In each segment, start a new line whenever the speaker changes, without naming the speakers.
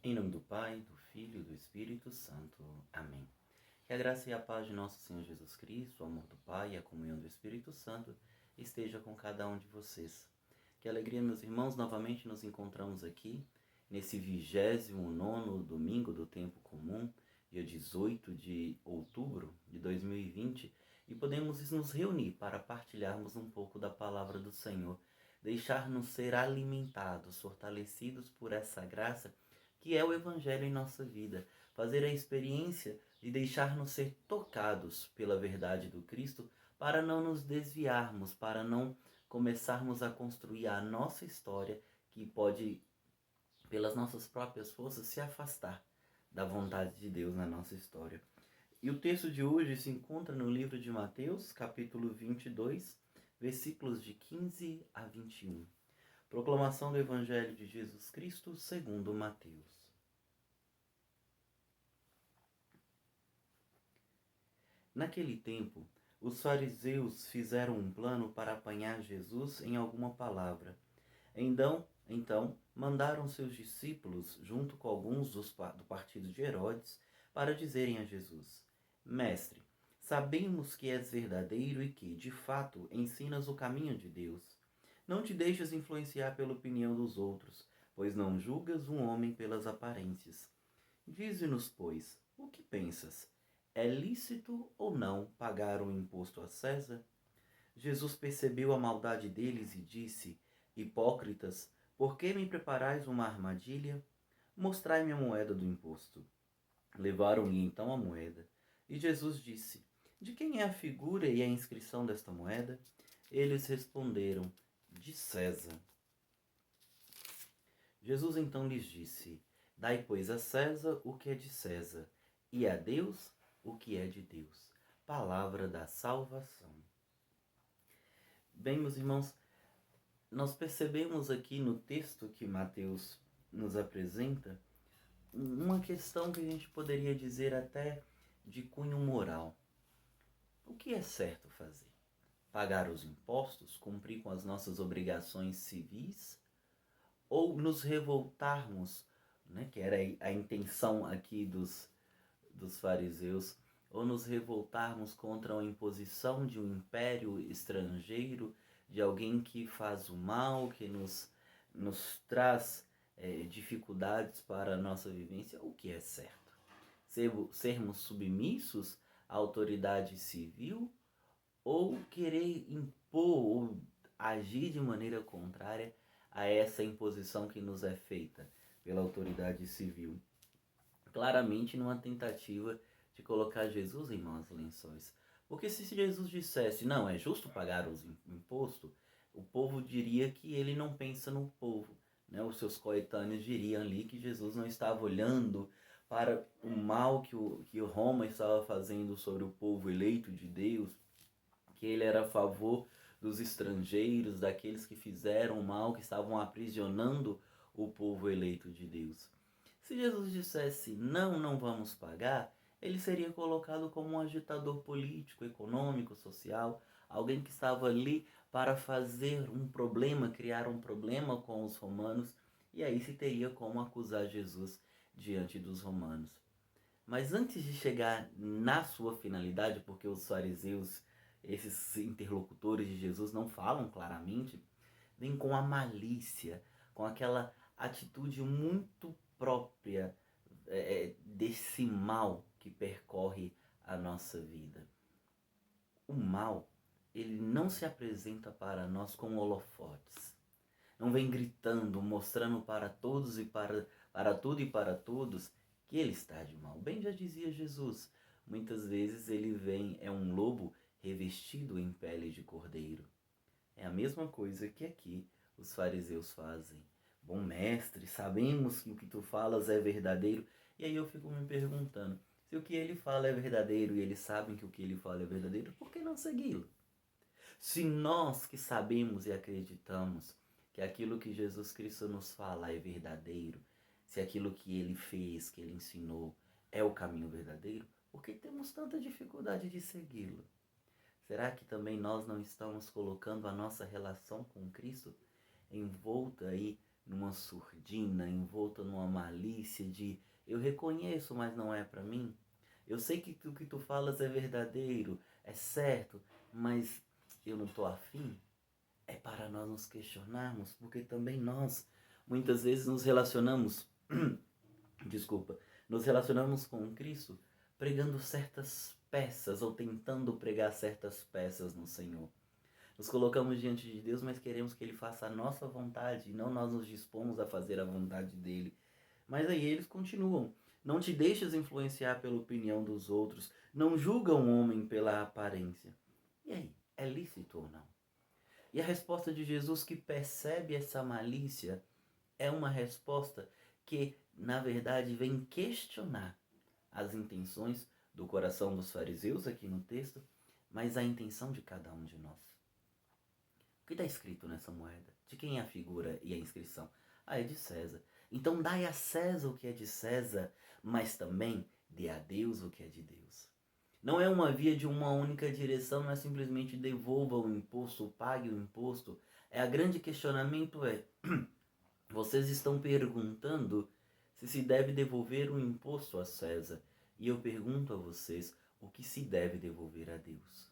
Em nome do Pai, do Filho e do Espírito Santo. Amém. Que a graça e a paz de nosso Senhor Jesus Cristo, o amor do Pai e a comunhão do Espírito Santo esteja com cada um de vocês. Que alegria, meus irmãos, novamente nos encontramos aqui, nesse 29º domingo do tempo comum, dia 18 de outubro de 2020, e podemos nos reunir para partilharmos um pouco da palavra do Senhor, deixar-nos ser alimentados, fortalecidos por essa graça que é o Evangelho em nossa vida, fazer a experiência de deixar-nos ser tocados pela verdade do Cristo para não nos desviarmos, para não começarmos a construir a nossa história que pode, pelas nossas próprias forças, se afastar da vontade de Deus na nossa história. E o texto de hoje se encontra no livro de Mateus, capítulo 22, versículos de 15 a 21. Proclamação do Evangelho de Jesus Cristo segundo Mateus. Naquele tempo, os fariseus fizeram um plano para apanhar Jesus em alguma palavra. Então mandaram seus discípulos, junto com alguns do partido de Herodes, para dizerem a Jesus: Mestre, sabemos que és verdadeiro e que, de fato, ensinas o caminho de Deus. Não te deixes influenciar pela opinião dos outros, pois não julgas um homem pelas aparências. Dize-nos, pois, o que pensas? É lícito ou não pagar um imposto a César? Jesus percebeu a maldade deles e disse: Hipócritas, por que me preparais uma armadilha? Mostrai-me a moeda do imposto. Levaram-lhe então a moeda. E Jesus disse: De quem é a figura e a inscrição desta moeda? Eles responderam: De César. Jesus então lhes disse: Dai, pois, a César o que é de César, e a Deus o que é de Deus. Palavra da salvação. Bem, meus irmãos, nós percebemos aqui no texto que Mateus nos apresenta uma questão que a gente poderia dizer até de cunho moral. O que é certo fazer? Pagar os impostos, cumprir com as nossas obrigações civis, ou nos revoltarmos, né, que era a intenção aqui dos fariseus, ou nos revoltarmos contra a imposição de um império estrangeiro, de alguém que faz o mal, que nos traz dificuldades para a nossa vivência, o que é certo? Sermos submissos à autoridade civil ou querer impor ou agir de maneira contrária a essa imposição que nos é feita pela autoridade civil? Claramente numa tentativa de colocar Jesus em maus lençóis. Porque se Jesus dissesse, não, é justo pagar os impostos, o povo diria que ele não pensa no povo. Né? Os seus coetâneos diriam ali que Jesus não estava olhando para o mal que Roma estava fazendo sobre o povo eleito de Deus, que ele era a favor dos estrangeiros, daqueles que fizeram o mal, que estavam aprisionando o povo eleito de Deus. Se Jesus dissesse não, não vamos pagar, ele seria colocado como um agitador político, econômico, social, alguém que estava ali para fazer um problema, criar um problema com os romanos, e aí se teria como acusar Jesus diante dos romanos. Mas antes de chegar na sua finalidade, porque os fariseus, esses interlocutores de Jesus, não falam claramente, vem com a malícia, com aquela atitude muito própria desse mal que percorre a nossa vida. O mal, ele não se apresenta para nós com holofotes. Não vem gritando, mostrando para todos e para tudo e para todos que ele está de mal. Bem já dizia Jesus, muitas vezes ele vem, é um lobo revestido em pele de cordeiro. É a mesma coisa que aqui os fariseus fazem. Bom mestre, sabemos que o que tu falas é verdadeiro. E aí eu fico me perguntando, se o que ele fala é verdadeiro e eles sabem que o que ele fala é verdadeiro, por que não segui-lo? Se nós que sabemos e acreditamos que aquilo que Jesus Cristo nos fala é verdadeiro, se aquilo que ele fez, que ele ensinou, é o caminho verdadeiro, por que temos tanta dificuldade de segui-lo? Será que também nós não estamos colocando a nossa relação com Cristo envolta aí numa surdina, envolta numa malícia de eu reconheço, mas não é para mim. Eu sei que o que tu falas é verdadeiro, é certo, mas eu não tô afim. É para nós nos questionarmos, porque também nós muitas vezes nos relacionamos, desculpa, nos relacionamos com Cristo pregando certas peças ou tentando pregar certas peças no Senhor. Nos colocamos diante de Deus, mas queremos que Ele faça a nossa vontade, e não nós nos dispomos a fazer a vontade dEle. Mas aí eles continuam. Não te deixes influenciar pela opinião dos outros. Não julga um homem pela aparência. E aí, é lícito ou não? E a resposta de Jesus, que percebe essa malícia, é uma resposta que, na verdade, vem questionar as intenções do coração dos fariseus aqui no texto, mas a intenção de cada um de nós. O que está escrito nessa moeda? De quem é a figura e a inscrição? Ah, é de César. Então dai a César o que é de César, mas também dê a Deus o que é de Deus. Não é uma via de uma única direção, não é simplesmente devolva o imposto, pague o imposto. A grande questionamento é, vocês estão perguntando se deve devolver o imposto a César. E eu pergunto a vocês, o que se deve devolver a Deus?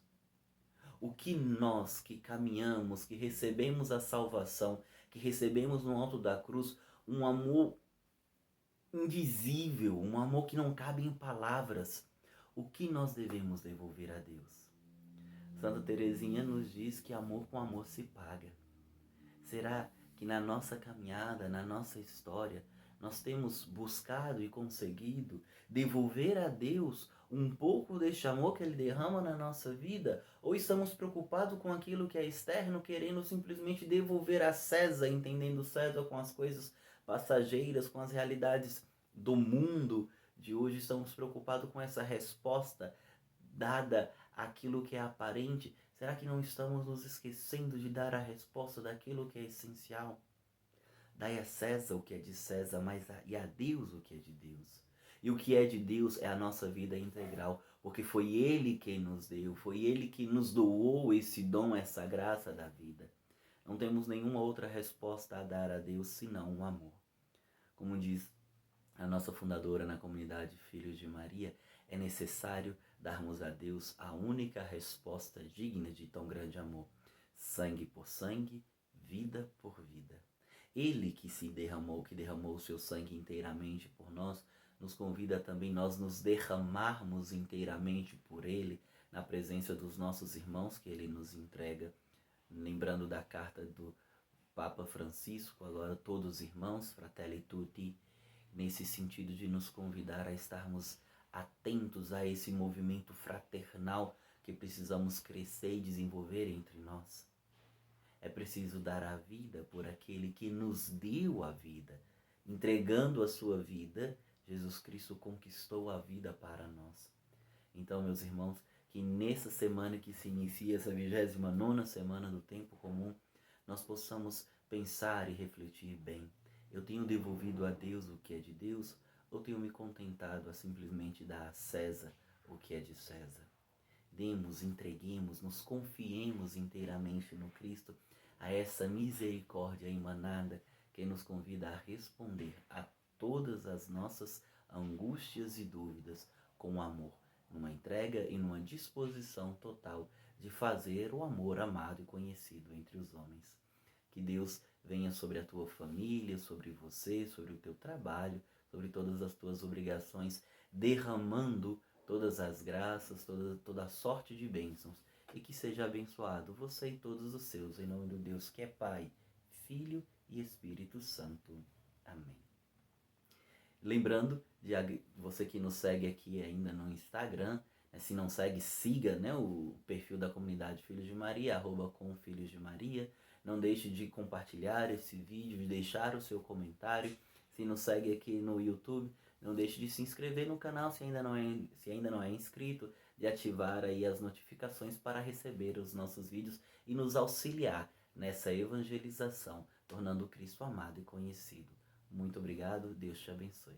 O que nós que caminhamos, que recebemos a salvação, que recebemos no alto da cruz, um amor indizível, um amor que não cabe em palavras, o que nós devemos devolver a Deus? Santa Teresinha nos diz que amor com amor se paga. Será que na nossa caminhada, na nossa história, nós temos buscado e conseguido devolver a Deus um pouco deste amor que Ele derrama na nossa vida? Ou estamos preocupados com aquilo que é externo, querendo simplesmente devolver a César, entendendo César com as coisas passageiras, com as realidades do mundo de hoje? Estamos preocupados com essa resposta dada àquilo que é aparente. Será que não estamos nos esquecendo de dar a resposta daquilo que é essencial? Dai a César o que é de César, e a Deus o que é de Deus. E o que é de Deus é a nossa vida integral, porque foi Ele quem nos deu, foi Ele que nos doou esse dom, essa graça da vida. Não temos nenhuma outra resposta a dar a Deus senão o amor. Como diz a nossa fundadora na comunidade Filhos de Maria, é necessário darmos a Deus a única resposta digna de tão grande amor. Sangue por sangue, vida por vida. Ele que derramou o seu sangue inteiramente por nós, nos convida também nós nos derramarmos inteiramente por Ele, na presença dos nossos irmãos que Ele nos entrega. Lembrando da carta do Papa Francisco, agora todos irmãos, Fratelli Tutti, nesse sentido de nos convidar a estarmos atentos a esse movimento fraternal que precisamos crescer e desenvolver entre nós. É preciso dar a vida por aquele que nos deu a vida. Entregando a sua vida, Jesus Cristo conquistou a vida para nós. Então, meus irmãos, que nessa semana que se inicia, essa 29ª semana do tempo comum, nós possamos pensar e refletir bem. Eu tenho devolvido a Deus o que é de Deus, ou tenho me contentado a simplesmente dar a César o que é de César? Demos, entreguemos, nos confiemos inteiramente no Cristo, a essa misericórdia emanada que nos convida a responder a todas as nossas angústias e dúvidas com amor, numa entrega e numa disposição total de fazer o amor amado e conhecido entre os homens. Que Deus venha sobre a tua família, sobre você, sobre o teu trabalho, sobre todas as tuas obrigações, derramando todas as graças, toda a sorte de bênçãos, e que seja abençoado você e todos os seus, em nome do Deus que é Pai, Filho e Espírito Santo. Amém. Lembrando de você que nos segue aqui ainda no Instagram, se não segue, siga, o perfil da comunidade Filhos de Maria, @comfilhosdemaria. Não deixe de compartilhar esse vídeo, de deixar o seu comentário. Se nos segue aqui no YouTube, não deixe de se inscrever no canal se ainda não é inscrito, de ativar aí as notificações para receber os nossos vídeos e nos auxiliar nessa evangelização, tornando Cristo amado e conhecido. Muito obrigado, Deus te abençoe.